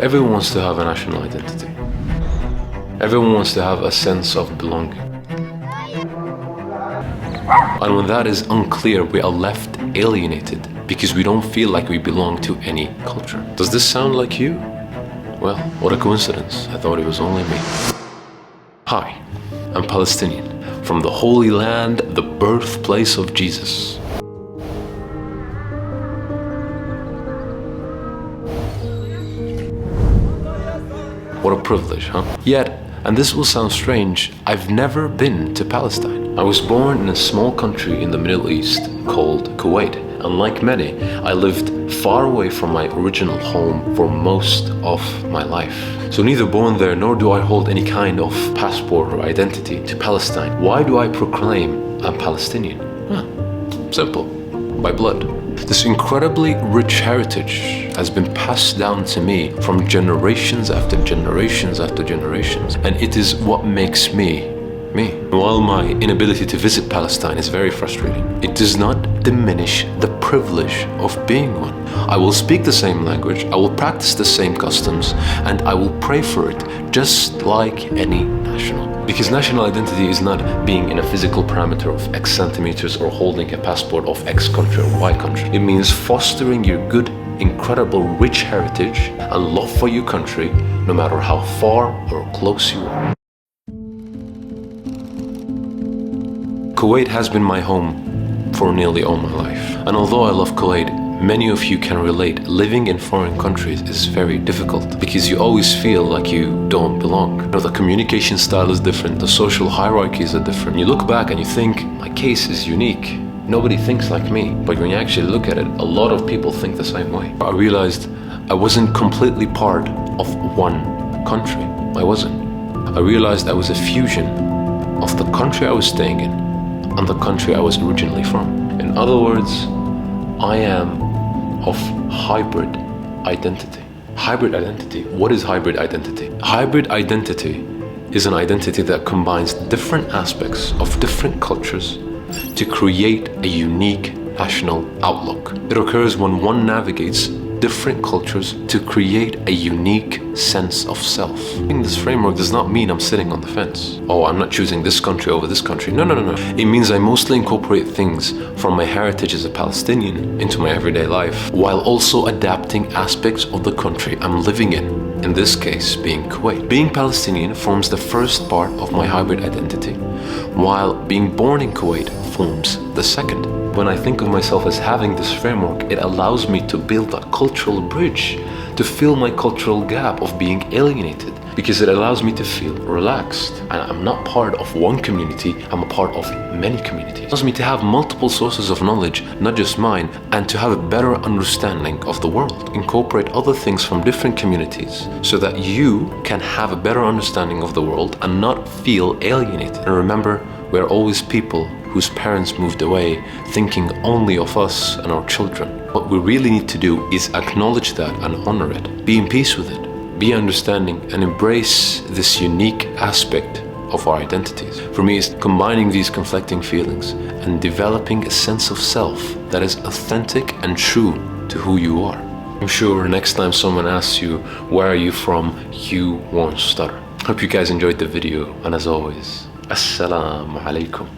Everyone wants to have a national identity. Everyone wants to have a sense of belonging. And when that is unclear, we are left alienated because we don't feel like we belong to any culture. Does this sound like you? Well, what a coincidence. I thought it was only me. Hi, I'm Palestinian, from the Holy Land, the birthplace of Jesus. What a privilege, huh? Yet, and this will sound strange, I've never been to Palestine. I was born in a small country in the Middle East called Kuwait, and like many, I lived far away from my original home for most of my life. So neither born there nor do I hold any kind of passport or identity to Palestine. Why do I proclaim I'm Palestinian? Simple, by blood. This incredibly rich heritage has been passed down to me from generations after generations after generations, and it is what makes me, me. While my inability to visit Palestine is very frustrating, it does not diminish the privilege of being one. I will speak the same language, I will practice the same customs, and I will pray for it just like any national. Because national identity is not being in a physical parameter of X centimeters or holding a passport of X country or Y country. It means fostering your good, incredible, rich heritage and love for your country, no matter how far or close you are. Kuwait has been my home for nearly all my life. And although I love Kuwait, many of you can relate. Living in foreign countries is very difficult because you always feel like you don't belong. You know, the communication style is different, the social hierarchies are different. You look back and you think, my case is unique. Nobody thinks like me. But when you actually look at it, a lot of people think the same way. I realized I wasn't completely part of one country. I wasn't. I realized I was a fusion of the country I was staying in and the country I was originally from. In other words, I am of hybrid identity. Hybrid identity. What is hybrid identity? Hybrid identity is an identity that combines different aspects of different cultures to create a unique national outlook. It occurs when one navigates different cultures to create a unique sense of self. In this framework does not mean I'm sitting on the fence. Oh, I'm not choosing this country over this country. No. It means I mostly incorporate things from my heritage as a Palestinian into my everyday life, while also adapting aspects of the country I'm living in this case being Kuwait. Being Palestinian forms the first part of my hybrid identity, while being born in Kuwait forms the second. When I think of myself as having this framework, it allows me to build a cultural bridge to fill my cultural gap of being alienated, because it allows me to feel relaxed. And I'm not part of one community, I'm a part of many communities. It allows me to have multiple sources of knowledge, not just mine, and to have a better understanding of the world. Incorporate other things from different communities so that you can have a better understanding of the world and not feel alienated. And remember, we're always people whose parents moved away, thinking only of us and our children. What we really need to do is acknowledge that and honor it. Be in peace with it. Be understanding and embrace this unique aspect of our identities. For me, it's combining these conflicting feelings and developing a sense of self that is authentic and true to who you are. I'm sure next time someone asks you, where are you from, you won't stutter. Hope you guys enjoyed the video, and as always, Assalamu alaikum.